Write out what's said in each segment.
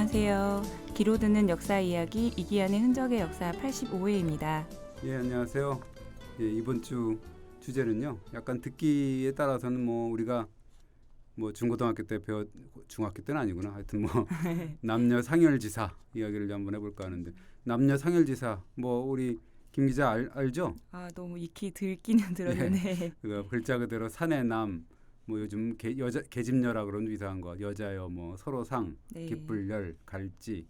안녕하세요. 귀로 듣는 역사 이야기 이기현의 흔적의 역사 85회입니다. 예, 안녕하세요. 예, 이번 주 주제는요. 약간 듣기에 따라서는 뭐 우리가 뭐 중고등학교 때 중학교 때는 아니구나. 하여튼 뭐 남녀 상열지사 이야기를 한번 해볼까 하는데, 남녀 상열지사 뭐 우리 김 기자 알죠? 아, 너무 익히 듣기는 들었는데. 예, 그 글자 그대로 산의 남, 뭐 요즘 계집녀라 그러는 이상한 거, 여자여 뭐 서로상, 네. 깃불열, 갈지,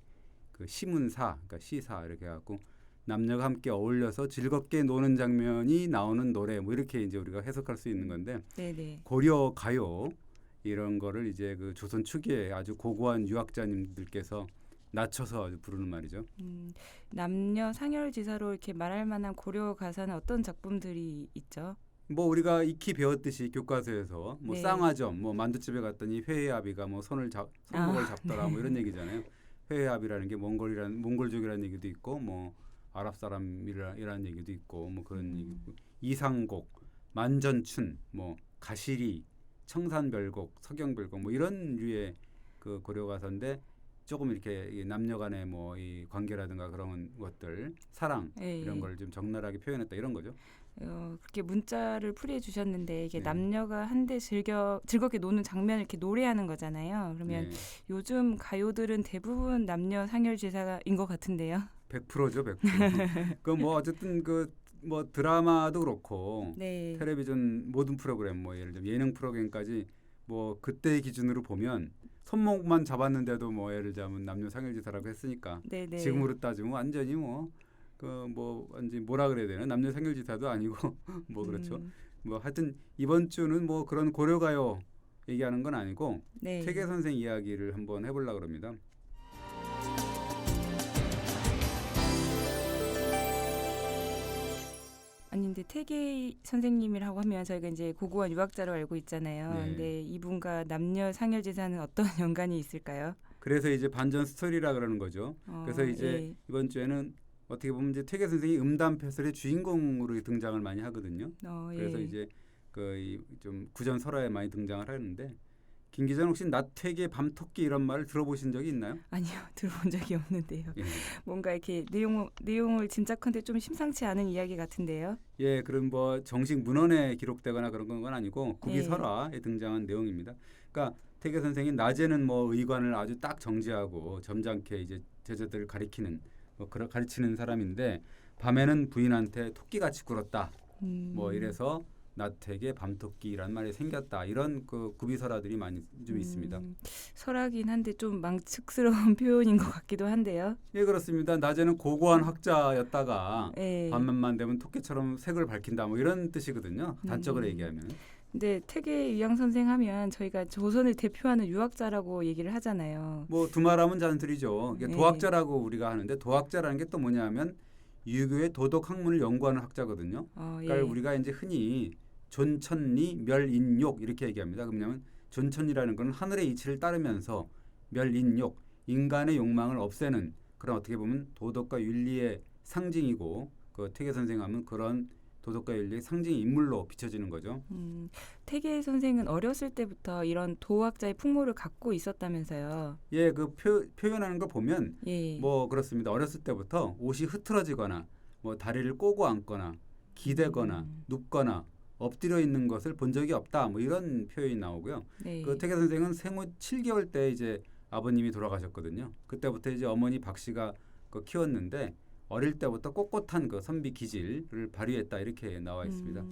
그 시문사, 그러니까 시사 이렇게 해갖고 남녀가 함께 어울려서 즐겁게 노는 장면이 나오는 노래, 뭐 이렇게 이제 우리가 해석할 수 있는 건데, 네네. 고려 가요 이런 거를 이제 그 조선 초기에 아주 고고한 유학자님들께서 낮춰서 아주 부르는 말이죠. 남녀 상열지사로 이렇게 말할 만한 고려 가사는 어떤 작품들이 있죠? 뭐 우리가 익히 배웠듯이 교과서에서 뭐 네. 쌍화점, 뭐 만두집에 갔더니 회의아비가 뭐 손목을 잡더라, 뭐 이런 얘기잖아요. 회의아비라는 게 몽골족이라는 얘기도 있고, 뭐 아랍 사람이라는 얘기도 있고, 뭐 그런 얘기고, 이상곡, 만전춘, 뭐 가시리, 청산별곡, 서경별곡, 뭐 이런 류의 그 고려 가사인데, 조금 이렇게 남녀간의 뭐 이 관계라든가 그런 것들, 사랑 네. 이런 걸 좀 적나라하게 표현했다 이런 거죠. 그렇게 문자를 풀이해 주셨는데 이게 네. 남녀가 한데 즐겁게 노는 장면을 이렇게 노래하는 거잖아요. 그러면 네. 요즘 가요들은 대부분 남녀 상열지사인 것 같은데요. 100%죠, 100%. 그 뭐 어쨌든 그 뭐 드라마도 그렇고 네. 텔레비전 모든 프로그램, 뭐 예를 들면 예능 프로그램까지 뭐 그때의 기준으로 보면 손목만 잡았는데도 뭐 예를 들자면 남녀 상열지사라고 했으니까, 네네. 지금으로 따지면 완전히 뭐 완전히 뭐라 그래야 되나, 남녀 상열지사도 아니고 뭐 그렇죠. 뭐 하여튼 이번 주는 뭐 그런 고려가요 얘기하는 건 아니고, 네. 퇴계 선생 이야기를 한번 해보려고 합니다. 아니 근데 태계 선생님이라고 하면 저희가 이제 고고한 유학자로 알고 있잖아요. 네. 근데 이분과 남녀 상열지사는 어떤 연관이 있을까요? 그래서 이제 반전 스토리라 그러는 거죠. 그래서 이제 예. 이번 주에는 어떻게 보면 이제 퇴계 선생이 음담패설의 주인공으로 등장을 많이 하거든요. 그래서 예. 이제 좀 구전 설화에 많이 등장을 하는데, 김 기자는 혹시 낮퇴계 밤토끼 이런 말을 들어보신 적이 있나요? 아니요, 들어본 적이 없는데요. 예. 뭔가 이렇게 내용을 짐작컨대 좀 심상치 않은 이야기 같은데요. 예, 그럼 뭐 정식 문헌에 기록되거나 그런 건 아니고 구비 예. 설화에 등장한 내용입니다. 그러니까 퇴계 선생이 낮에는 뭐 의관을 아주 딱 정지하고 점잖게 이제 제자들을 가리키는 가르치는 사람인데, 밤에는 부인한테 토끼같이 굴었다. 뭐 이래서 낮퇴계 밤토끼라는 말이 생겼다. 이런 그 구비설화들이 많이 좀 있습니다. 설하긴 한데 좀 망측스러운 표현인 것 같기도 한데요. 예, 그렇습니다. 낮에는 고고한 학자였다가 예. 밤만 되면 토끼처럼 색을 밝힌다. 뭐 이런 뜻이거든요. 단적으로 얘기하면. 근데 태계 위양 선생 하면 저희가 조선을 대표하는 유학자라고 얘기를 하잖아요. 뭐 두말하면 잔소리죠. 이게 네. 도학자라고 우리가 하는데, 도학자라는 게 또 뭐냐면 유교의 도덕 학문을 연구하는 학자거든요. 그러니까 예. 우리가 이제 흔히 존천리 멸인욕 이렇게 얘기합니다. 그러면 존천이라는 건 하늘의 이치를 따르면서, 멸인욕, 인간의 욕망을 없애는 그런 어떻게 보면 도덕과 윤리의 상징이고, 그 퇴계 선생하면 그런 도덕과 윤리의 상징 인물로 비춰지는 거죠. 태계 선생은 어렸을 때부터 이런 도학자의 풍모를 갖고 있었다면서요. 예, 그 표현하는 거 보면 예. 뭐 그렇습니다. 어렸을 때부터 옷이 흐트러지거나 뭐 다리를 꼬고 앉거나 기대거나 눕거나 엎드려 있는 것을 본 적이 없다. 뭐 이런 표현이 나오고요. 네. 그 퇴계 선생은 생후 7개월 때 이제 아버님이 돌아가셨거든요. 그때부터 이제 어머니 박 씨가 키웠는데, 어릴 때부터 꼿꼿한 그 선비 기질을 발휘했다, 이렇게 나와 있습니다.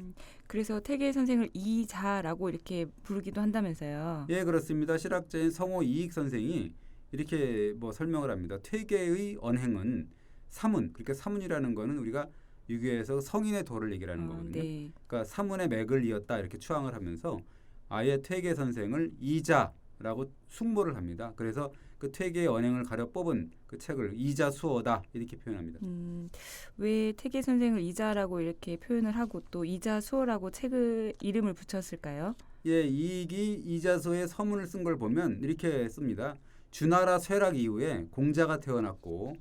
그래서 태계 선생을 이자라고 이렇게 부르기도 한다면서요. 예, 그렇습니다. 실학자인 성호 이익 선생이 이렇게 뭐 설명을 합니다. 퇴계의 언행은 사문, 그러니까 사문이라는 거는 우리가 유교에서 성인의 도를 얘기하는 거거든요. 네. 그러니까 사문의 맥을 이었다, 이렇게 추앙을 하면서 아예 퇴계 선생을 이자라고 숭모를 합니다. 그래서 그 퇴계의 언행을 가려 뽑은 그 책을 이자수어다, 이렇게 표현합니다. 왜 태계 선생을 이자라고 이렇게 표현을 하고 또 이자수어라고 책을 이름을 붙였을까요? 예, 이익이 이자수어의 서문을 쓴 걸 보면 이렇게 씁니다. 주나라 쇠락 이후에 공자가 태어났고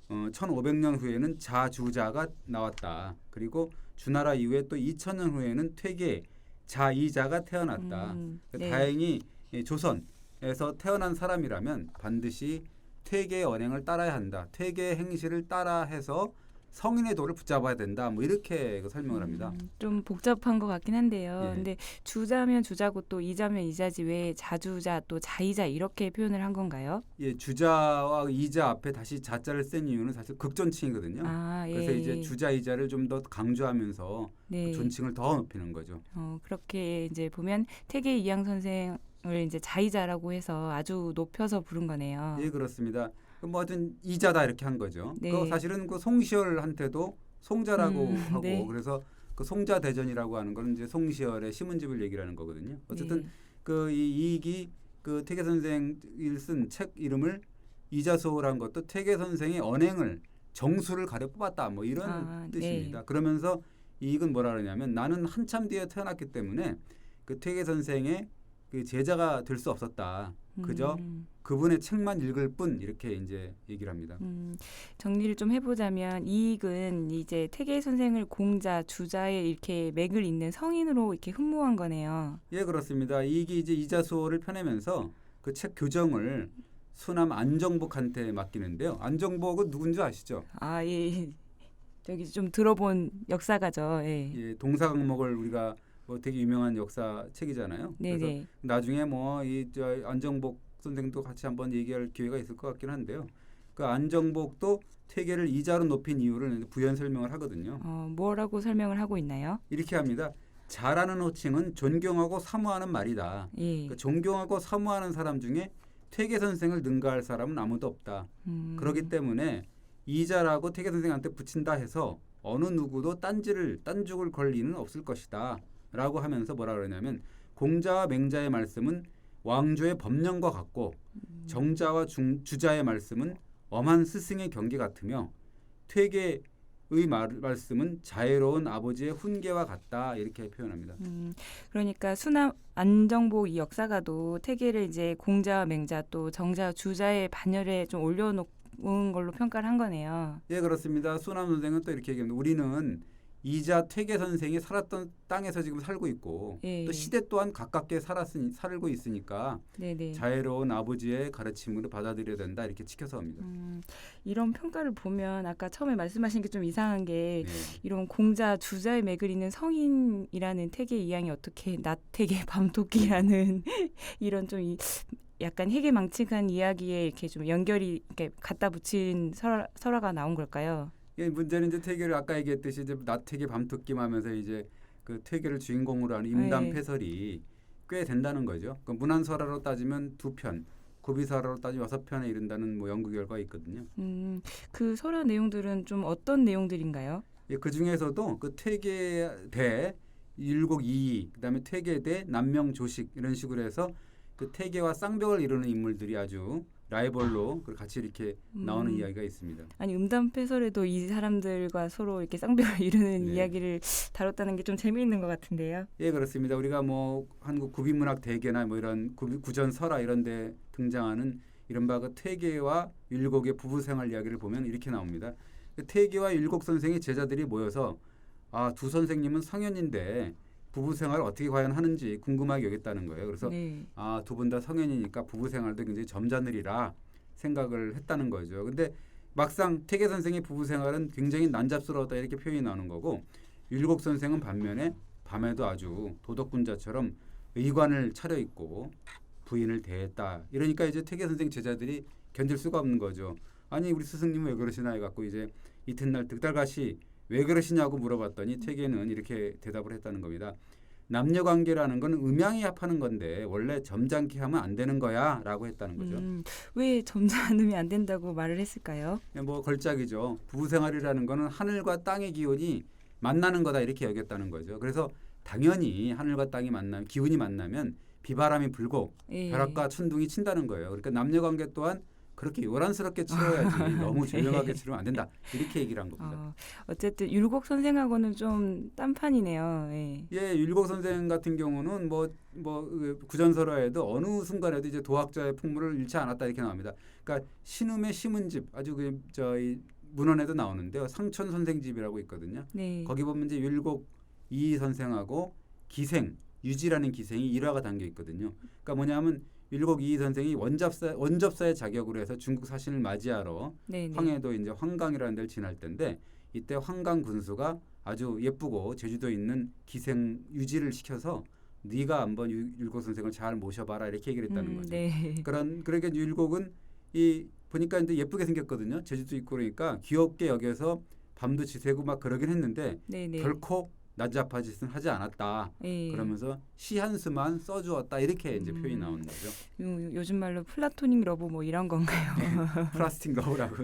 1500년 후에는 자주자가 나왔다. 그리고 주나라 이후에 또 2000년 후에는 퇴계 자이자가 태어났다. 네. 다행히 조선에서 태어난 사람이라면 반드시 퇴계의 언행을 따라야 한다. 퇴계의 행실을 따라해서 성인의 도를 붙잡아야 된다. 뭐 이렇게 설명을 합니다. 좀 복잡한 것 같긴 한데요. 예. 근데 주자면 주자고 또 이자면 이자지 왜 자주자 또 자이자 이렇게 표현을 한 건가요? 예, 주자와 이자 앞에 다시 자자를 쓴 이유는 사실 극존칭이거든요. 아, 예. 그래서 이제 주자 이자를 좀 더 강조하면서 네. 존칭을 더 높이는 거죠. 그렇게 이제 보면 태계 이양 선생을 이제 자이자라고 해서 아주 높여서 부른 거네요. 예, 그렇습니다. 뭐 하여튼 이자다 이렇게 한 거죠. 네. 그 사실은 그 송시열한테도 송자라고 하고 네. 그래서 그 송자 대전이라고 하는 건 이제 송시열의 시문집을 얘기하는 거거든요. 어쨌든 네. 그 이익이 그 퇴계 선생이 쓴 책 이름을 이자소란 것도 퇴계 선생의 언행을 정수를 가려 뽑았다 뭐 이런 뜻입니다. 네. 그러면서 이익은 뭐라 그러냐면 나는 한참 뒤에 태어났기 때문에 그 퇴계 선생의 그 제자가 될 수 없었다. 그저 그분의 책만 읽을 뿐 이렇게 이제 얘기를 합니다. 정리를 좀 해보자면 이익은 이제 태계 선생을 공자, 주자에 이렇게 맥을 잇는 성인으로 이렇게 흠모한 거네요. 예, 그렇습니다. 이익이 이제 이자소를 펴내면서 그 책 교정을 수남 안정복한테 맡기는데요. 안정복은 누군지 아시죠? 아, 예. 저기 좀 들어본 역사가죠. 예. 예, 동사강목을 우리가 뭐 되게 유명한 역사 책이잖아요. 그래서 네네. 나중에 뭐 이 안정복 선생도 같이 한번 얘기할 기회가 있을 것 같긴 한데요. 그 안정복도 퇴계를 이자로 높인 이유를 부연 설명을 하거든요. 뭐라고 설명을 하고 있나요? 이렇게 합니다. 잘하는 호칭은 존경하고 사모하는 말이다. 예. 그러니까 존경하고 사모하는 사람 중에 퇴계 선생을 능가할 사람은 아무도 없다. 그렇기 때문에 이자라고 퇴계 선생한테 붙인다 해서 어느 누구도 딴죽을 걸 리는 없을 것이다. 라고 하면서 뭐라 그러냐면 공자와 맹자의 말씀은 왕조의 법령과 같고 정자와 주자의 말씀은 엄한 스승의 경계 같으며 퇴계의 말씀은 자애로운 아버지의 훈계와 같다 이렇게 표현합니다. 그러니까 수남 안정복 이 역사가도 태계를 이제 공자와 맹자 또 정자 주자의 반열에 좀 올려놓은 걸로 평가를 한 거네요. 예, 그렇습니다. 수남 선생은 또 이렇게 얘기합니다. 우리는 이자 퇴계 선생이 살았던 땅에서 지금 살고 있고 예. 또 시대 또한 가깝게 살고 있으니까 네네. 자애로운 아버지의 가르침으로 받아들여야 된다 이렇게 지켜서 합니다. 이런 평가를 보면 아까 처음에 말씀하신 게 좀 이상한 게 네. 이런 공자 주자의 맥을 잇는 성인이라는 태계 이양이 어떻게 낮태계 밤토끼라는 이런 좀 약간 해괴망측한 이야기에 이렇게 좀 연결이 이렇게 갖다 붙인 설화가 나온 걸까요? 예, 문제는 이제 퇴계를 아까 얘기했듯이 이제 낮퇴계 밤토끼 하면서 이제 그 퇴계를 주인공으로 하는 임담패설이 꽤 된다는 거죠. 그 문안설화로 따지면 2편, 구비설화로 따지면 6편에 이른다는 뭐 연구 결과가 있거든요. 그 설화 내용들은 좀 어떤 내용들인가요? 예, 그 중에서도 그 퇴계대 율곡이의, 그다음에 퇴계대 남명조식 이런 식으로 해서 그 퇴계와 쌍벽을 이루는 인물들이 아주 라이벌로 같이 이렇게 나오는 이야기가 있습니다. 아니 음담패설에도 이 사람들과 서로 이렇게 쌍벽을 이루는 네. 이야기를 다뤘다는 게 좀 재미있는 것 같은데요. 예, 그렇습니다. 우리가 뭐 한국 구비문학 대계나 뭐 이런 구전 설화 이런 데 등장하는 이른바 그 퇴계와 율곡의 부부 생활 이야기를 보면 이렇게 나옵니다. 그 퇴계와 율곡 선생의 제자들이 모여서 두 선생님은 성현인데 부부 생활을 어떻게 과연 하는지 궁금하게 여겼다는 거예요. 그래서 네. 두 분 다 성현이니까 부부 생활도 굉장히 점잖으리라 생각을 했다는 거죠. 근데 막상 퇴계 선생의 부부 생활은 굉장히 난잡스러웠다 이렇게 표현이 나오는 거고 율곡 선생은 반면에 밤에도 아주 도덕군자처럼 의관을 차려입고 부인을 대했다. 이러니까 이제 퇴계 선생 제자들이 견딜 수가 없는 거죠. 아니 우리 스승님은 왜 그러시나 해갖고 이제 이튿날 득달같이 왜 그러시냐고 물어봤더니 퇴계는 이렇게 대답을 했다는 겁니다. 남녀관계라는 건 음양이 합하는 건데 원래 점잖게 하면 안 되는 거야 라고 했다는 거죠. 왜 점잖으면 안 된다고 말을 했을까요? 뭐 걸작이죠. 부부생활이라는 거는 하늘과 땅의 기운이 만나는 거다 이렇게 여겼다는 거죠. 그래서 당연히 하늘과 땅이 기운이 만나면 비바람이 불고 벼락과 천둥이 친다는 거예요. 그러니까 남녀관계 또한 그렇게 요란스럽게 치러야지 너무 조용하게 치르면 안 된다. 이렇게 얘기를 한 겁니다. 어쨌든 율곡 선생하고는 좀 딴판이네요. 예. 예, 율곡 선생 같은 경우는 뭐 구전설화에도 어느 순간에도 이제 도학자의 풍물을 잃지 않았다 이렇게 나옵니다. 그러니까 신음의 시문집 아주 저희 문헌에도 나오는데요. 상천 선생집이라고 있거든요. 네. 거기 보면 이제 율곡 이 선생하고 기생 유지라는 기생이 일화가 담겨 있거든요. 그러니까 뭐냐면 율곡 이희 선생이 원접사의 자격으로 해서 중국 사신을 맞이하러 네네. 황해도 이제 황강이라는 데를 지날 때인데 이때 황강 군수가 아주 예쁘고 제주도에 있는 기생 유지를 시켜서 네가 한번 율곡 선생을 잘 모셔봐라 이렇게 얘기를 했다는 거죠. 네. 그러니까 율곡은 이 보니까 이제 예쁘게 생겼거든요. 제주도 있고 그러니까 귀엽게 여겨서 밤도 지새고 막 그러긴 했는데 네네. 결코 낮잡아 짓은 하지 않았다. 예. 그러면서 시 한 수만 써주었다 이렇게 이제 표현이 나오는 거죠. 요즘 말로 플라토닉 러브 뭐 이런 건가요? 플라스틱 러브라고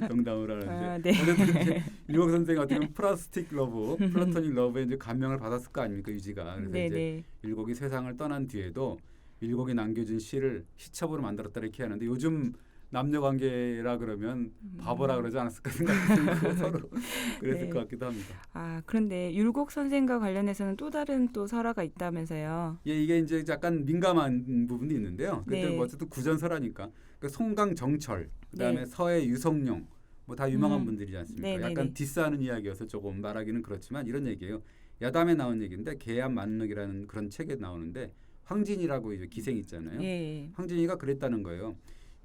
농담을 하는데 아, 네. 어쨌든 이제 율곡 선생 같은 경우는 플라스틱 러브, 플라토닉 러브에 이제 감명을 받았을 거 아닙니까 유지가. 그래서 이제 네네. 율곡이 세상을 떠난 뒤에도 율곡이 남겨준 시를 시첩으로 만들었다 이렇게 하는데 요즘 남녀 관계라 그러면 바보라 그러지 않았을까 생각해서 서로 그랬을 네. 것 같기도 합니다. 아, 그런데 율곡 선생과 관련해서는 또 다른 또 설화가 있다면서요. 예, 이게 이제 약간 민감한 부분도 있는데요. 근데 네. 뭐 어쨌든 구전설하니까 그러니까 송강정철, 그다음에 네. 서해 유성룡 뭐 다 유명한 분들이지 않습니까? 네네네. 약간 디스하는 이야기여서 조금 말하기는 그렇지만 이런 얘기예요. 야담에 나온 얘기인데 계암만능이라는 그런 책에 나오는데 황진이라고 이제 기생 있잖아요. 예. 황진이가 그랬다는 거예요.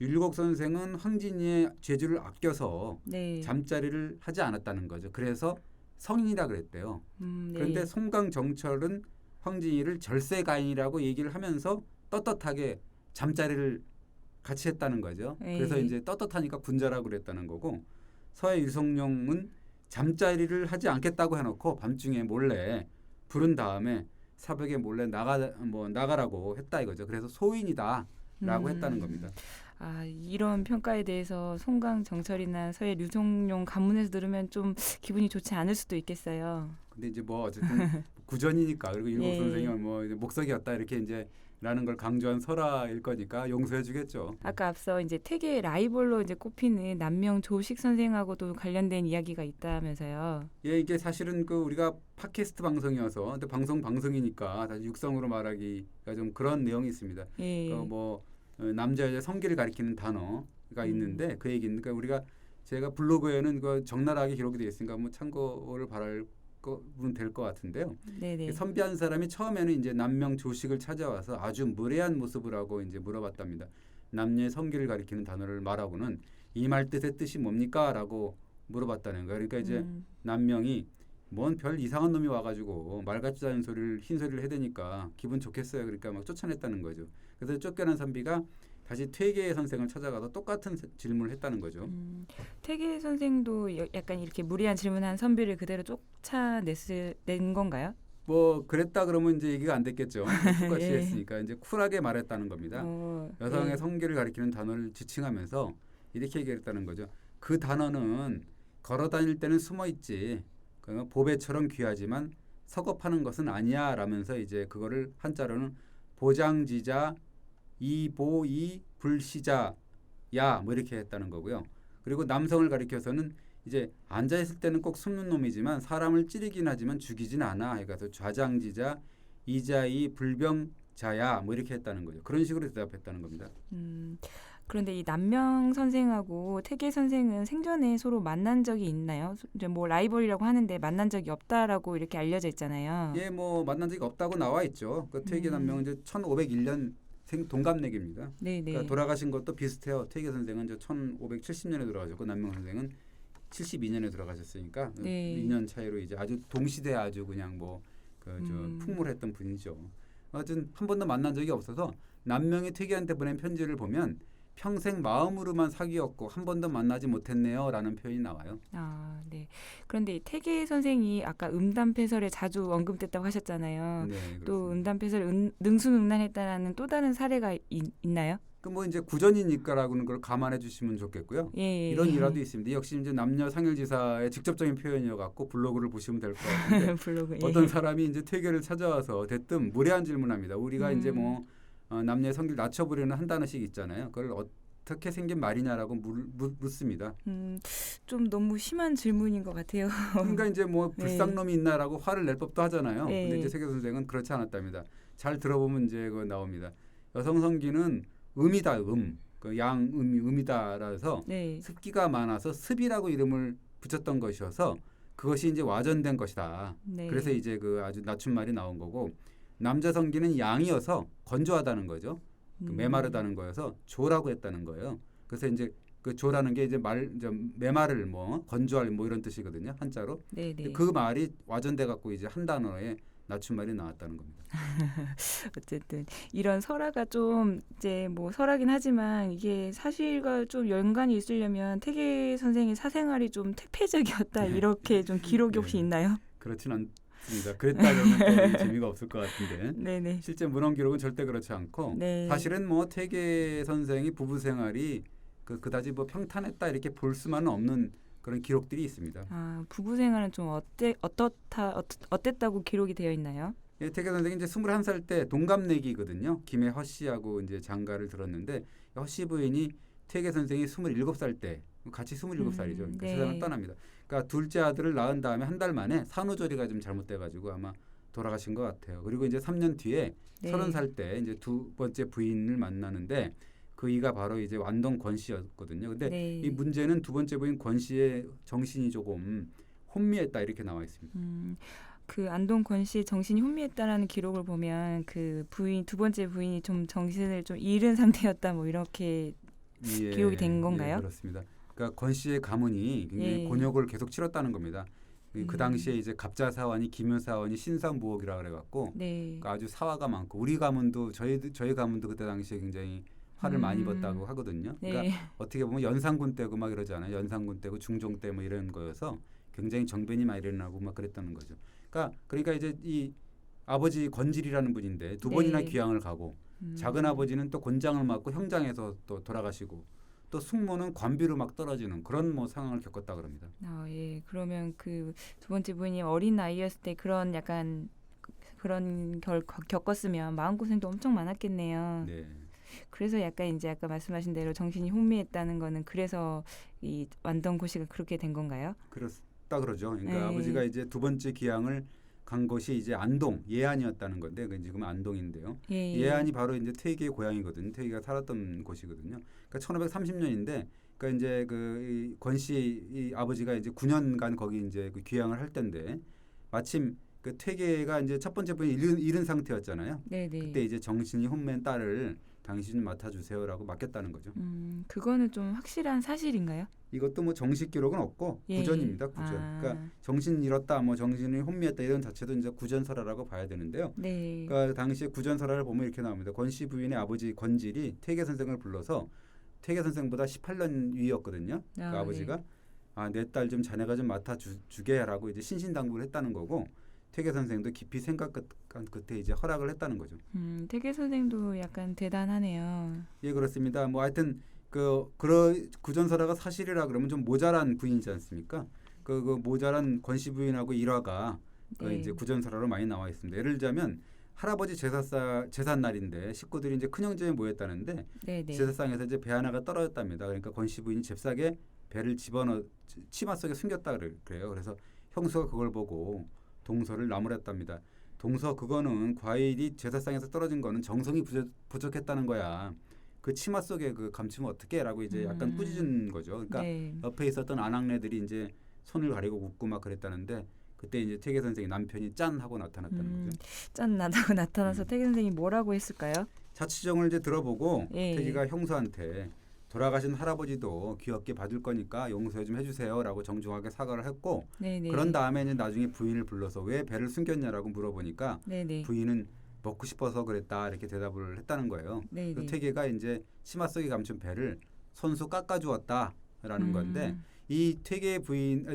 율곡 선생은 황진이의 재주를 아껴서 네. 잠자리를 하지 않았다는 거죠. 그래서 성인이라 그랬대요. 네. 그런데 송강정철은 황진이를 절세가인이라고 얘기를 하면서 떳떳하게 잠자리를 같이 했다는 거죠. 그래서 에이. 이제 떳떳하니까 군자라고 그랬다는 거고 서해 유성룡은 잠자리를 하지 않겠다고 해놓고 밤중에 몰래 부른 다음에 새벽에 몰래 나가라고 했다 이거죠. 그래서 소인이다라고 했다는 겁니다. 아, 이런 평가에 대해서 송강 정철이나 서해 류성룡 가문에서 들으면 좀 기분이 좋지 않을 수도 있겠어요. 근데 이제 뭐 어쨌든 구전이니까 그리고 율곡 예. 선생이 뭐 이제 목석이었다 이렇게 이제 라는 걸 강조한 설화일 거니까 용서해주겠죠. 아까 앞서 이제 태계의 라이벌로 이제 꼽히는 남명 조식 선생하고도 관련된 이야기가 있다면서요. 예, 이게 사실은 그 우리가 팟캐스트 방송이어서 근데 방송이니까 사실 육성으로 말하기가 좀 그런 내용이 있습니다. 예. 뭐 남자 여자 성기를 가리키는 단어가 있는데 그 얘기는 그러니까 우리가 제가 블로그에는 그 적나라하게 기록이 되어 있으니까 뭐 참고를 바랄 거는 될 것 같은데요. 네네. 선비한 사람이 처음에는 이제 남명 조식을 찾아와서 아주 무례한 모습을 하고 이제 물어봤답니다. 남녀의 성기를 가리키는 단어를 말하고는 이 말 뜻이 뭡니까?라고 물어봤다는 거예요. 그러니까 이제 남명이 뭔 별 이상한 놈이 와가지고 말 같지도 않은 소리를 흰 소리를 해대니까 기분 좋겠어요. 그러니까 막 쫓아냈다는 거죠. 그래서 쫓겨난 선비가 다시 퇴계의 선생을 찾아가서 똑같은 질문을 했다는 거죠. 태계 선생도 약간 이렇게 무리한 질문한 선비를 그대로 쫓아낸 건가요? 뭐 그랬다 그러면 이제 얘기가 안 됐겠죠. 똑같이 예. 했으니까 이제 쿨하게 말했다는 겁니다. 여성의 예. 성기를 가리키는 단어를 지칭하면서 이렇게 얘기했다는 거죠. 그 단어는 걸어 다닐 때는 숨어 있지. 그러니까 보배처럼 귀하지만 서겁하는 것은 아니야 라면서 이제 그거를 한자로는 보장지자 이보이 불시자야 뭐 이렇게 했다는 거고요. 그리고 남성을 가리켜서는 이제 앉아 있을 때는 꼭 숨는 놈이지만 사람을 찌르긴 하지만 죽이진 않아. 그래서 좌장지자 이자이 불병자야 뭐 이렇게 했다는 거죠. 그런 식으로 대답했다는 겁니다. 그런데 이 남명 선생하고 태계 선생은 생전에 서로 만난 적이 있나요? 이제 뭐 라이벌이라고 하는데 만난 적이 없다라고 이렇게 알려져 있잖아요. 예, 뭐 만난 적이 없다고 나와 있죠. 그 퇴계 남명은 이제 1501년 동갑내기입니다. 네네. 그러니까 돌아가신 것도 비슷해요. 퇴계 선생은 이제 1570년에 돌아가셨고 남명 선생은 72년에 돌아가셨으니까 네. 2년 차이로 이제 아주 동시대에 아주 그냥 뭐 풍물했던 분이죠. 어쨌든 한 번도 만난 적이 없어서 남명이 퇴계한테 보낸 편지를 보면 평생 마음으로만 사귀었고 한 번도 만나지 못했네요라는 표현이 나와요. 아, 네. 그런데 이 태계 선생이 아까 음담패설에 자주 언급됐다고 하셨잖아요. 네, 또 그렇습니다. 음담패설 능수능란했다라는 또 다른 사례가 있나요? 그 뭐 이제 구전이니까라고는 걸 감안해 주시면 좋겠고요. 예. 이런 일화도 있습니다. 역시 이제 남녀 상일지사의 직접적인 표현이어 갖고 블로그를 보시면 될 것 같은데 블로그. 예. 어떤 사람이 이제 퇴계를 찾아와서 대뜸 무례한 질문합니다. 우리가 이제 뭐 남녀의 성기를 낮춰보려는 한 단어씩 있잖아요. 그걸 어떻게 생긴 말이냐라고 묻습니다. 좀 너무 심한 질문인 것 같아요. 그러니까 이제 뭐 불쌍놈이 있나라고 화를 낼 법도 하잖아요. 네. 근데 이제 세계 선생은 그렇지 않았답니다. 잘 들어보면 이제 그 나옵니다. 여성 성기는 음이다, 그 양음이 음이다라서 네. 습기가 많아서 습이라고 이름을 붙였던 것이어서 그것이 이제 와전된 것이다. 네. 그래서 이제 그 아주 낮춘 말이 나온 거고 남자 성기는 양이어서 건조하다는 거죠. 그 메마르다는 거여서 조라고 했다는 거예요. 그래서 이제 그 조라는 게 이제 메마를 뭐 건조할 뭐 이런 뜻이거든요. 한자로. 네네. 그 말이 와전돼 갖고 이제 한 단어에 낮춤말이 나왔다는 겁니다. 어쨌든 이런 설화가 좀 이제 뭐 설화긴 하지만 이게 사실과 좀 연관이 있으려면 태계 선생의 사생활이 좀 퇴폐적이었다 이렇게 좀 기록이 혹시 예. 있나요? 그렇진 않습니다. 그랬다면 또 재미가 없을 것 같은데 네네. 실제 문헌 기록은 절대 그렇지 않고 네. 사실은 뭐 태계 선생의 부부 생활이 그다지 뭐 평탄했다 이렇게 볼 수만은 없는 그런 기록들이 있습니다. 아, 부부 생활은 좀 어땠다고 기록이 되어 있나요? 예, 태계 선생이 이제 21살 때 동갑내기거든요. 김해 허씨하고 이제 장가를 들었는데 허씨 부인이 태계 선생이 27살 때 같이 27살이죠. 그러니까 네. 세상을 떠납니다. 그러니까 둘째 아들을 낳은 다음에 한 달 만에 산후조리가 좀 잘못돼 가지고 아마 돌아가신 것 같아요. 그리고 이제 3년 뒤에 네. 30살 때 이제 두 번째 부인을 만나는데 그 이가 바로 이제 완동 권 씨였거든요. 근데 네. 이 문제는 두 번째 부인 권 씨의 정신이 조금 혼미했다 이렇게 나와 있습니다. 그 안동권 씨 정신이 혼미했다라는 기록을 보면 그 부인 두 번째 부인이 좀 정신을 좀 잃은 상태였다 뭐 이렇게 기록이 된 건가요? 예, 그렇습니다. 그러니까 권 씨의 가문이 굉장히 예. 곤욕을 계속 치렀다는 겁니다. 그 당시에 이제 갑자사원이 기묘사원이 신삼부옥이라 그래갖고 네. 그러니까 아주 사화가 많고 우리 가문도 저희 가문도 그때 당시에 굉장히 화를 많이 입었다고 하거든요. 그러니까 네. 어떻게 보면 연산군 때고 막 이러잖아요. 연산군 때고 중종 때 뭐 이런 거여서 굉장히 정변이 많이 일어나고 막 그랬다는 거죠. 그러니까 이제 이 아버지 권질이라는 분인데 두 번이나 네. 귀향을 가고 작은 아버지는 또 곤장을 맞고 형장에서 또 돌아가시고 또 숙모는 관비로 막 떨어지는 그런 뭐 상황을 겪었다 그럽니다. 아, 예. 그러면 그 두 번째 부인이 어린 나이였을 때 그런 약간 그런 겪었으면 마음고생도 엄청 많았겠네요. 네. 그래서 약간 이제 아까 말씀하신 대로 정신이 혼미했다는 거는 그래서 이 완동고시가 그렇게 된 건가요? 그렇다 그러죠. 그러니까 네. 아버지가 이제 두 번째 귀향을 간 곳이 이제 안동 예안이었다는 건데 그 지금 안동인데요. 예. 예안이 바로 이제 퇴계의 고향이거든요. 퇴계가 살았던 곳이거든요. 그러니까 1530년인데 그러니까 이제 그 권씨 이 아버지가 이제 9년간 거기 이제 그 귀향을 할 때인데 마침 그 퇴계가 이제 첫 번째 분이 잃은 상태였잖아요. 네네. 그때 이제 정신이 혼미한 딸을 당신이 맡아주세요라고 맡겼다는 거죠. 그거는 좀 확실한 사실인가요? 이것도 뭐 정식 기록은 없고 예. 구전입니다. 구전. 아. 그러니까 정신 잃었다, 뭐 정신이 혼미했다 이런 자체도 이제 구전설화라고 봐야 되는데요. 네. 그러니까 당시에 구전설화를 보면 이렇게 나옵니다. 권씨 부인의 아버지 권질이 퇴계 선생을 불러서 퇴계 선생보다 18년 위였거든요. 그 아, 아버지가 내 딸 좀 자네가 좀 맡아주게라고 이제 신신당부를 했다는 거고 퇴계 선생도 깊이 생각한 끝에 이제 허락을 했다는 거죠. 태계 선생도 약간 대단하네요. 예, 그렇습니다. 뭐 하여튼 그런 구전설화가 사실이라 그러면 좀 모자란 부인이지 않습니까? 그 모자란 권씨 부인하고 일화가 네. 이제 구전설화로 많이 나와 있습니다. 예를 들자면 할아버지 제삿 날인데 식구들이 이제 큰형제에 모였다는데 네네. 제사상에서 이제 배 하나가 떨어졌답니다. 그러니까 권씨 부인이 잽싸게 배를 집어넣어 치마 속에 숨겼다 그래요. 그래서 형수가 그걸 보고 동서를 나무랐답니다. 동서 그거는 과일이 제사상에서 떨어진 거는 정성이 부족했다는 거야. 그 치마 속에 그 감추면 어떡해라고 이제 약간 꾸짖은 거죠. 그러니까 네. 옆에 있었던 아낙네들이 이제 손을 가리고 웃고 막 그랬다는데 그때 이제 퇴계 선생의 남편이 짠 하고 나타났다는 거죠. 짠 나다고 나타나서 태계 선생이 뭐라고 했을까요? 자취정을 이제 들어보고 예. 퇴계가 형수한테 돌아가신 할아버지도 귀엽게 봐줄 거니까 용서 좀 해주세요라고 정중하게 사과를 했고 네네. 그런 다음에 이제 나중에 부인을 불러서 왜 배를 숨겼냐라고 물어보니까 네네. 부인은 먹고 싶어서 그랬다 이렇게 대답을 했다는 거예요. 네네. 그 퇴계가 이제 치마 속에 감춘 배를 손수 깎아주었다라는 건데 이 퇴계 부인,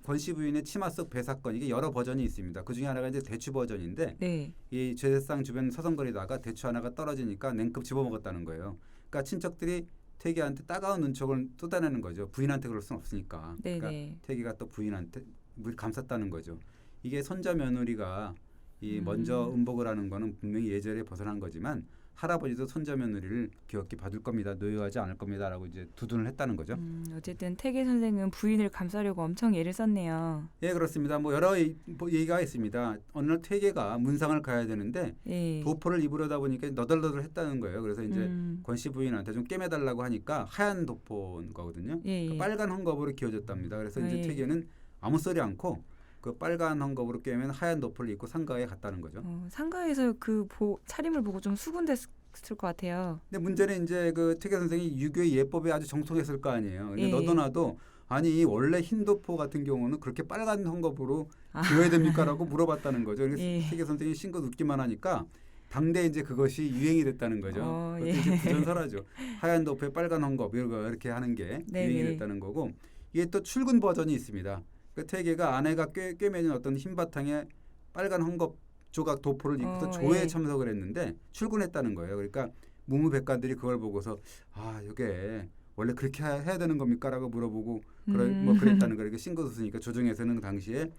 권씨 부인의 치마 속 배 사건 이게 여러 버전이 있습니다. 그 중에 하나가 이제 대추 버전인데 네. 이 제사상 주변 서성거리다가 대추 하나가 떨어지니까 냉큼 집어먹었다는 거예요. 그러니까 친척들이 퇴계한테 따가운 눈촉을 쏟아내는 거죠. 부인한테 그럴 수는 없으니까. 그러니까 네네. 퇴계가 또 부인한테 물 감쌌다는 거죠. 이게 손자 며느리가 이 먼저 음복을 하는 거는 분명히 예절에 벗어난 거지만 할아버지도 손자 며느리를 귀엽게 봐줄 겁니다. 노여하지 않을 겁니다라고 이제 두둔을 했다는 거죠. 어쨌든 태계 선생은 부인을 감싸려고 엄청 애를 썼네요. 예, 그렇습니다. 뭐 여러 얘기가 있습니다. 어느 날 퇴계가 문상을 가야 되는데 예. 도포를 입으려다 보니까 너덜너덜 했다는 거예요. 그래서 이제 권씨 부인한테 좀 꿰매달라고 하니까 하얀 도포인 거거든요. 예. 그러니까 빨간 헝겊으로 기어졌답니다. 그래서 이제 예. 퇴계는 아무 소리 않고 그 빨간 헝겊으로 꿰맨 하얀 도포를 입고 상가에 갔다는 거죠. 상가에서 그 차림을 보고 좀 수군댔을 것 같아요. 근데 문제는 이제 그 태계 선생이 유교의 예법에 아주 정통했을 거 아니에요. 근데 예. 너도 나도 아니 원래 힌두포 같은 경우는 그렇게 빨간 헝겊으로 아. 비워야 됩니까라고 물어봤다는 거죠. 그래서 예. 태계 선생이 싱긋 웃기만 하니까 당대 이제 그것이 유행이 됐다는 거죠. 그것도 예. 이제 부전설하죠. 하얀 덮에 빨간 헝겊 이렇게 하는 게 네네. 유행이 됐다는 거고 이게 또 출근 버전이 있습니다. 그 태계가 아내가 꿰매진 어떤 흰 바탕에 빨간 헝겊 조각 도포를 입고서 조회에 예. 참석을 했는데 출근했다는 거예요. 그러니까 무무백관들이 그걸 보고서 아 이게 원래 그렇게 해야 되는 겁니까라고 물어보고 뭐 그랬다는 거예요. 그러니까 싱긋 웃으니까 조정에서는 그 당시에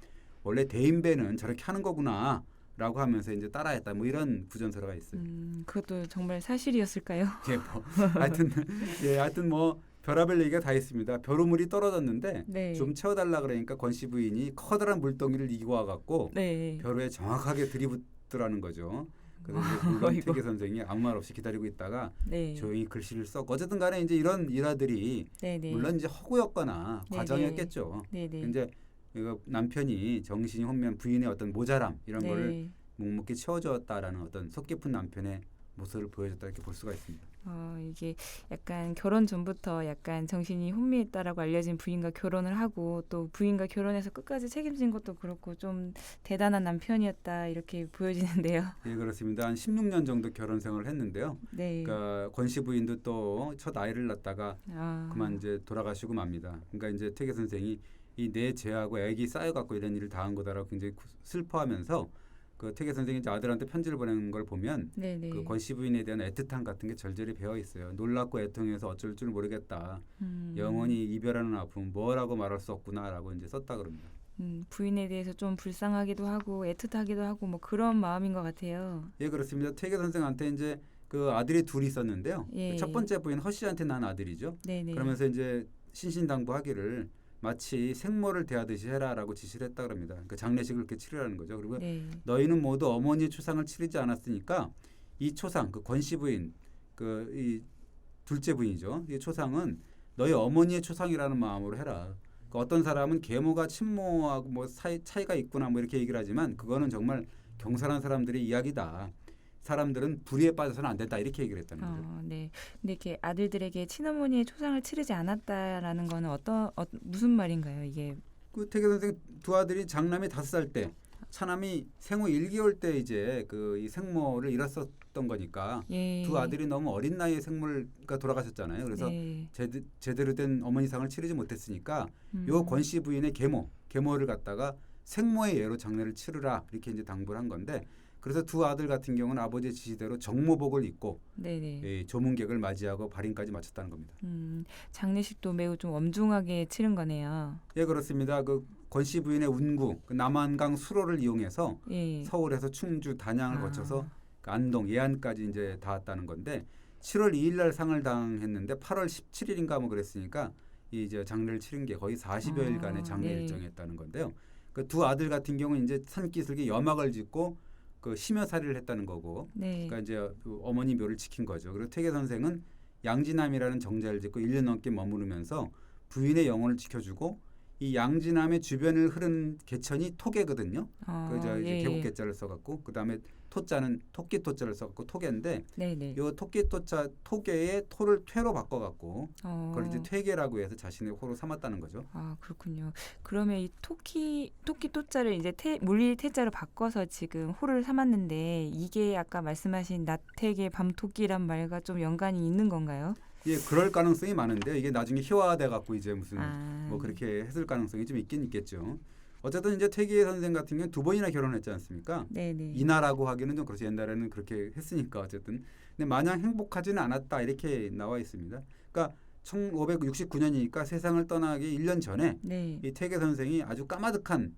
원래 대인배는 저렇게 하는 거구나라고 하면서 이제 따라했다. 뭐 이런 부전설화가 있어요. 그것도 정말 사실이었을까요? 예, 뭐 하여튼 뭐 별의별 얘기가 다 있습니다. 벼루물이 떨어졌는데 네. 좀 채워달라 그러니까 권씨 부인이 커다란 물동이를 이고 와갖고 네. 벼루에 정확하게 들이붓더라는 거죠. 그래서 이제 물론 어이구. 태계 선생이 아무 말 없이 기다리고 있다가 네. 조용히 글씨를 썼고 어쨌든 간에 이제 이런 일화들이 네네. 물론 이제 허구였거나 네네. 과정이었겠죠. 네네. 이제 이거 남편이 정신이 혼미한 부인의 어떤 모자람 이런 거를 네. 묵묵히 채워주었다라는 어떤 속 깊은 남편의 모습을 보여줬다 이렇게 볼 수가 있습니다. 이게 약간 결혼 전부터 약간 정신이 혼미했다라고 알려진 부인과 결혼을 하고 또 부인과 결혼해서 끝까지 책임진 것도 그렇고 좀 대단한 남편이었다 이렇게 보여지는데요. 예, 그렇습니다. 한 16년 정도 결혼 생활을 했는데요. 네. 그러니까 권씨 부인도 또 첫 아이를 낳다가 그만 이제 돌아가시고 맙니다. 그러니까 이제 태계 선생이 이 내 죄하고 애기 쌓여갖고 이런 일을 당한 거다라고 굉장히 슬퍼하면서 그 태계 선생이 이제 아들한테 편지를 보낸 걸 보면 네네. 그 권씨 부인에 대한 애틋함 같은 게 절절히 배어 있어요. 놀랍고 애통해서 어쩔 줄 모르겠다. 영원히 이별하는 아픔 뭐라고 말할 수 없구나라고 이제 썼다 그럽니다. 부인에 대해서 좀 불쌍하기도 하고 애틋하기도 하고 뭐 그런 마음인 것 같아요. 예, 그렇습니다. 태계 선생한테 이제 그 아들이 둘이 있었는데요. 예. 첫 번째 부인 허 씨한테 난 아들이죠. 네네. 그러면서 이제 신신당부하기를 마치 생모를 대하듯이 해라라고 지시를 했다 그럽니다. 그러니까 장례식을 그렇게 치르라는 거죠. 그리고 네. 너희는 모두 어머니의 초상을 치르지 않았으니까 이 초상, 그 권씨 부인, 그 이 둘째 부인이죠. 이 초상은 너희 어머니의 초상이라는 마음으로 해라. 그러니까 어떤 사람은 계모가 친모하고 뭐 차이가 있구나 뭐 이렇게 얘기를 하지만 그거는 정말 경솔한 사람들의 이야기다. 사람들은 불의에 빠져서는 안 된다 이렇게 얘기를 했다는 거죠. 네. 근데 이렇게 아들들에게 친어머니의 초상을 치르지 않았다라는 거는 무슨 말인가요? 이게 그 태계 선생 두 아들이 장남이 5살 때, 차남이 생후 1개월 때 이제 그 이 생모를 잃었었던 거니까 예. 두 아들이 너무 어린 나이에 생모가 돌아가셨잖아요. 그래서 네. 제대로 된 어머니상을 치르지 못했으니까 요 권씨 부인의 계모를 갖다가 생모의 예로 장례를 치르라 이렇게 이제 당부를 한 건데 그래서 두 아들 같은 경우는 아버지의 지시대로 정모복을 입고 네네. 조문객을 맞이하고 발인까지 마쳤다는 겁니다. 장례식도 매우 좀 엄중하게 치른 거네요. 예, 그렇습니다. 그 권씨 부인의 운구, 그 남한강 수로를 이용해서 예. 서울에서 충주, 단양을 거쳐서 그 안동, 예안까지 이제 닿았다는 건데 7월 2일 날 상을 당했는데 8월 17일인가 뭐 그랬으니까 이제 장례를 치른 게 거의 40여일간의 장례 네. 일정이었다는 건데요. 그 두 아들 같은 경우는 이제 산기슭에 염막을 짓고 그 심여살이를 했다는 거고, 네. 그러니까 이제 그 어머니 묘를 지킨 거죠. 그리고 태계 선생은 양지남이라는 정자를 짓고 1년 넘게 머무르면서 부인의 영혼을 지켜주고 이 양지남의 주변을 흐르는 개천이 토계거든요. 그저 이제 예. 계곡 개자를 써갖고 그 다음에 토자는 토끼 토자를 써갖고 토계인데 네네. 요 토끼 토자 토계의 토를 퇴로 바꿔갖고 그걸 이제 어. 퇴계라고 해서 자신의 호로 삼았다는 거죠. 그렇군요. 그러면 이 토끼 토자를 이제 물리 태자로 바꿔서 지금 호를 삼았는데 이게 아까 말씀하신 나태계 밤토끼란 말과 좀 연관이 있는 건가요? 예, 그럴 가능성이 많은데 이게 나중에 희화돼 갖고 이제 무슨 뭐 네. 그렇게 했을 가능성이 좀 있긴 있겠죠. 어쨌든 이제 태계 선생 같은 경우는 2번이나 결혼했지 않습니까? 네네. 이나라고 하기는 좀 그렇죠. 옛날에는 그렇게 했으니까 어쨌든. 근데 마냥 행복하지는 않았다 이렇게 나와 있습니다. 그러니까 1569년이니까 세상을 떠나기 1년 전에 네. 이 태계 선생이 아주 까마득한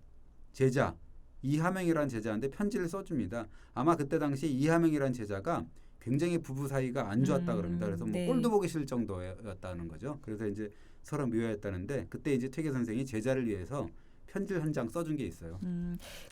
제자 이하명이라는 제자한테 편지를 써줍니다. 아마 그때 당시 이하명이라는 제자가 굉장히 부부 사이가 안 좋았다 그럽니다. 그래서 뭐 네. 꼴도 보기 싫을 정도였다는 거죠. 그래서 이제 서로 묘했다는데 그때 이제 태계 선생이 제자를 위해서 편지를 한 장 써준 게 있어요.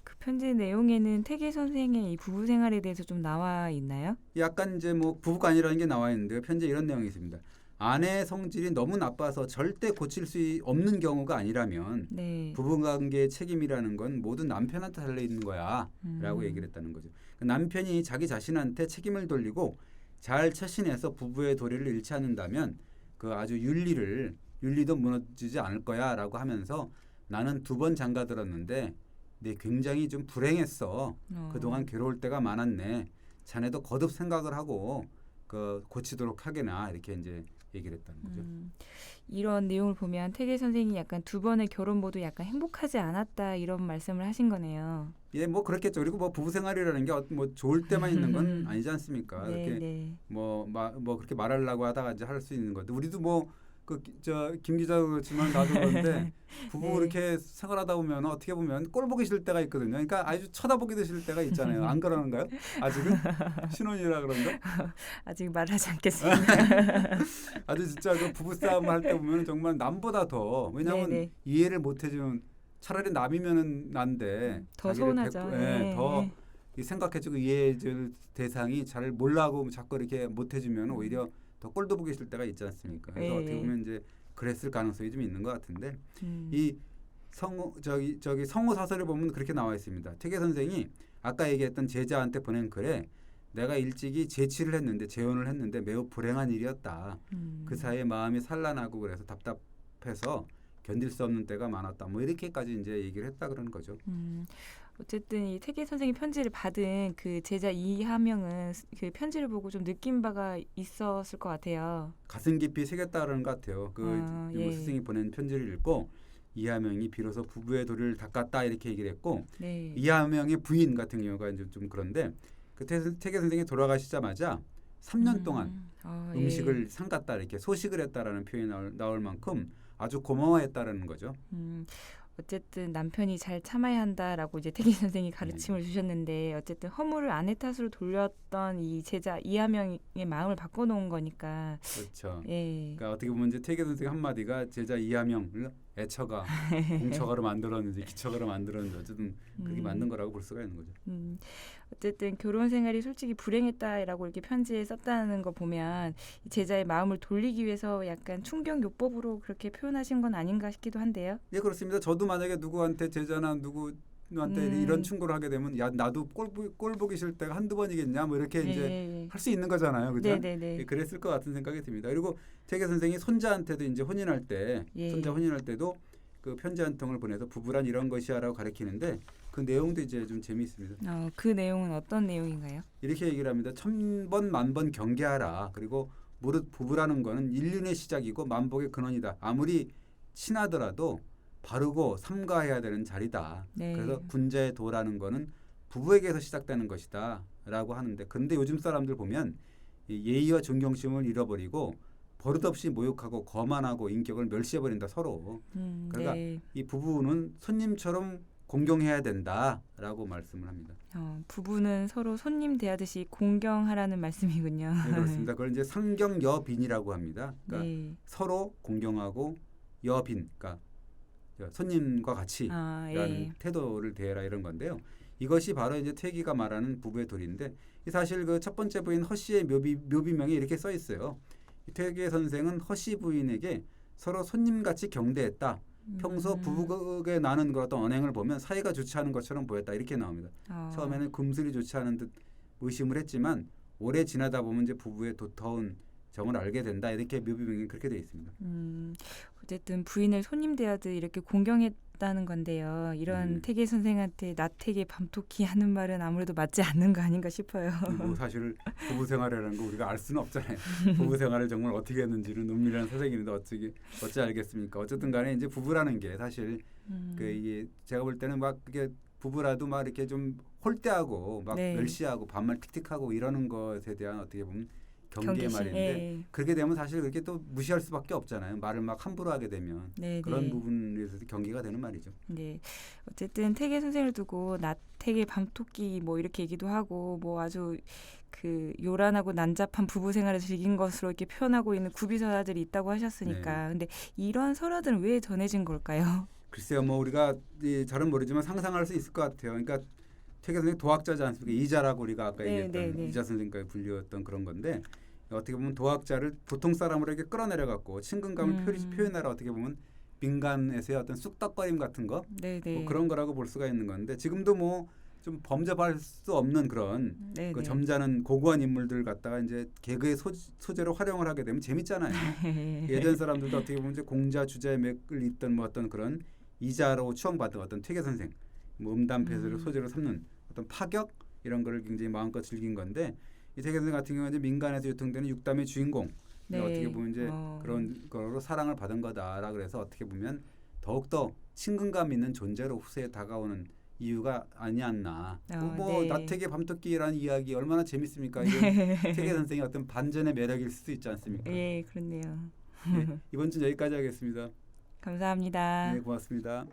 그 편지 내용에는 태계 선생의 이 부부 생활에 대해서 좀 나와 있나요? 약간 이제 뭐 부부가 아니라는 게 나와 있는데요. 편지에 이런 내용이 있습니다. 아내의 성질이 너무 나빠서 절대 고칠 수 없는 경우가 아니라면 네. 부부관계의 책임이라는 건 모두 남편한테 달려 있는 거야 라고 얘기를 했다는 거죠. 남편이 자기 자신한테 책임을 돌리고 잘 처신해서 부부의 도리를 잃지 않는다면 그 아주 윤리도 무너지지 않을 거야라고 하면서 나는 2번 장가 들었는데 네 굉장히 좀 불행했어. 그동안 괴로울 때가 많았네. 자네도 거듭 생각을 하고 그 고치도록 하게나 이렇게 이제 얘기를 했다는 거죠. 이런 내용을 보면 태계 선생이 약간 2번의 결혼 모두 약간 행복하지 않았다 이런 말씀을 하신 거네요. 예, 뭐 그렇겠죠. 그리고 뭐 부부 생활이라는 게 뭐 좋을 때만 있는 건 아니지 않습니까? 네, 이렇게 네. 뭐 그렇게 말하려고 하다가 이제 할 수 있는 건데 우리도 뭐 그 저 김 기자도 그렇지만 나도 그런데 부부 네. 이렇게 생활하다 보면 어떻게 보면 꼴 보기 싫을 때가 있거든요. 그러니까 아주 쳐다보기도 싫을 때가 있잖아요. 안 그러는가요? 아직은 신혼이라 그런가? 아직 말하지 않겠습니다. 아주 진짜 그 부부 싸움을 할 때 보면 정말 남보다 더 왜냐하면 네네. 이해를 못 해주는 차라리 남이면은 난데 더 자기를 서운하죠. 네. 더 이 생각해주고 이해해줄 대상이 잘 몰라하고 자꾸 이렇게 못 해주면 오히려 더 꼴도 보기 싫을 때가 있지 않습니까? 그래서 네. 어떻게 보면 이제 그랬을 가능성이 좀 있는 것 같은데 음. 이 성호 사설에 보면 그렇게 나와 있습니다. 태계 선생이 아까 얘기했던 제자한테 보낸 글에 내가 일찍이 재치를 했는데 재혼을 했는데 매우 불행한 일이었다. 그 사이에 마음이 산란하고 그래서 답답해서 견딜 수 없는 때가 많았다. 뭐 이렇게까지 이제 얘기를 했다 그러는 거죠. 어쨌든 이 태계 선생이 편지를 받은 그 제자 이하명은 그 편지를 보고 좀 느낀 바가 있었을 것 같아요. 가슴 깊이 새겼다 그러는 것 같아요. 예. 스승이 보낸 편지를 읽고 이하명이 비로소 부부의 도리를 닦았다 이렇게 얘기를 했고 네. 이하명의 부인 같은 경우가 이제 좀 그런데 그 태계 선생이 돌아가시자마자 3년 동안 음식을 삼갔다 이렇게 소식을 했다라는 표현이 나올 만큼 아주 고마워했다라는 거죠. 어쨌든 남편이 잘 참아야 한다라고 이제 태계 선생이 가르침을 주셨는데 어쨌든 허물을 아내 탓으로 돌렸던 이 제자 이하명의 마음을 바꿔놓은 거니까. 그렇죠. 예. 그러니까 어떻게 보면 이제 태계 선생 한마디가 제자 이하명을 애처가 공처가로 만들었는지 기처가로 만들었는지 어쨌든 그렇게 만든 거라고 볼 수가 있는 거죠. 어쨌든 결혼 생활이 솔직히 불행했다라고 이렇게 편지에 썼다는 거 보면 이 제자의 마음을 돌리기 위해서 약간 충격요법으로 그렇게 표현하신 건 아닌가 싶기도 한데요. 예, 그렇습니다. 저도 만약에 누구한테 제자나 누구한테 이런 충고를 하게 되면 야 나도 꼴 보기 싫을 때가 한두 번이겠냐 뭐 이렇게 이제 할 수 있는 거잖아요. 그죠? 네네네. 예, 그랬을 것 같은 생각이 듭니다. 그리고 태계 선생이 손자한테도 이제 혼인할 때 손자 혼인할 때도 그 편지 한 통을 보내서 부부란 이런 것이야라고 가르치는데 그 내용도 이제 좀 재미있습니다. 그 내용은 어떤 내용인가요? 이렇게 얘기를 합니다. 1000번 만번 경계하라. 그리고 무릇 부부라는 거는 인륜의 시작이고 만복의 근원이다. 아무리 친하더라도 바르고 삼가해야 되는 자리다. 네. 그래서 군자의 도라는 거는 부부에게서 시작되는 것이다 라고 하는데 근데 요즘 사람들 보면 이 예의와 존경심을 잃어버리고 버릇없이 모욕하고 거만하고 인격을 멸시해버린다 서로. 그러니까 이 부부는 손님처럼 공경해야 된다라고 말씀을 합니다. 부부는 서로 손님 대하듯이 공경하라는 말씀이군요. 네, 그렇습니다. 그걸 이제 상경여빈이라고 합니다. 그러니까 서로 공경하고 여빈, 그러니까 손님과 같이라는 태도를 대해라 이런 건데요. 이것이 바로 이제 퇴기가 말하는 부부의 도리인데 사실 그 첫 번째 부인 허씨의 묘비명에 이렇게 써 있어요. 퇴계 선생은 허씨 부인에게 서로 손님같이 경대했다. 평소 부부에 나는 그 어떤 언행을 보면 사이가 좋지 않은 것처럼 보였다. 이렇게 나옵니다. 처음에는 금슬이 좋지 않은 듯 의심을 했지만 오래 지나다 보면 이제 부부의 도터운 정을 알게 된다. 이렇게 묘비명이 그렇게 되어 있습니다. 어쨌든 부인을 손님 대하듯 이렇게 공경했다는 건데요. 이런 태계 선생한테 나태계 밤토끼 하는 말은 아무래도 맞지 않는 거 아닌가 싶어요. 뭐 사실 부부 생활이라는 거 우리가 알 수는 없잖아요. 부부 생활을 정말 어떻게 했는지는 은밀한 사색인데 어찌 알겠습니까? 어쨌든 간에 이제 부부라는 게 사실 이게 제가 볼 때는 막 그게 부부라도 막 이렇게 좀 홀대하고 막 멸시하고 반말 틱틱하고 이러는 것에 대한 어떻게 보면 경계의 말인데 그렇게 되면 사실 그렇게 또 무시할 수밖에 없잖아요. 말을 막 함부로 하게 되면 그런 부분에서 경계가 되는 말이죠. 네, 어쨌든 태계 선생을 두고 나태계 밤토끼 뭐 이렇게 얘기도 하고 뭐 아주 그 요란하고 난잡한 부부 생활을 즐긴 것으로 이렇게 표현하고 있는 구비설화들이 있다고 하셨으니까 근데 이런 설화들은 왜 전해진 걸까요? 글쎄요, 뭐 우리가 잘은 모르지만 상상할 수 있을 것 같아요. 그러니까 태계 선생 도학자지 않습니까? 이자라고 우리가 아까 얘기했던 이자 선생까지 불리웠던 그런 건데 어떻게 보면 도학자를 보통 사람으로 이렇게 끌어내려갖고 친근감을 표현하라 어떻게 보면 민간에서의 어떤 쑥덕거림 같은 거 뭐 그런 거라고 볼 수가 있는 건데 지금도 뭐 좀 범접할 수 없는 그런 네, 그 네. 점잖은 고고한 인물들 갖다가 이제 개그의 소재로 활용을 하게 되면 재밌잖아요. 예전 사람들도 어떻게 보면 이제 공자 주자의 맥을 잇던 뭐 어떤 그런 이자로 추앙받은 어떤 퇴계 선생, 뭐 음담패설을 소재로 삼는 어떤 파격 이런 거를 굉장히 마음껏 즐긴 건데 이 퇴계 선생 같은 경우는 이제 민간에서 유통되는 육담의 주인공 네. 어떻게 보면 이제 그런 거로 사랑을 받은 거다라 그래서 어떻게 보면 더욱더 친근감 있는 존재로 후세에 다가오는 이유가 아니었나. 뭐 네. 나태계 밤토끼라는 이야기 얼마나 재밌습니까? 이건 퇴계 선생의 어떤 반전의 매력일 수도 있지 않습니까? 예, 그렇네요. 네, 이번 주 여기까지 하겠습니다. 감사합니다. 네, 고맙습니다.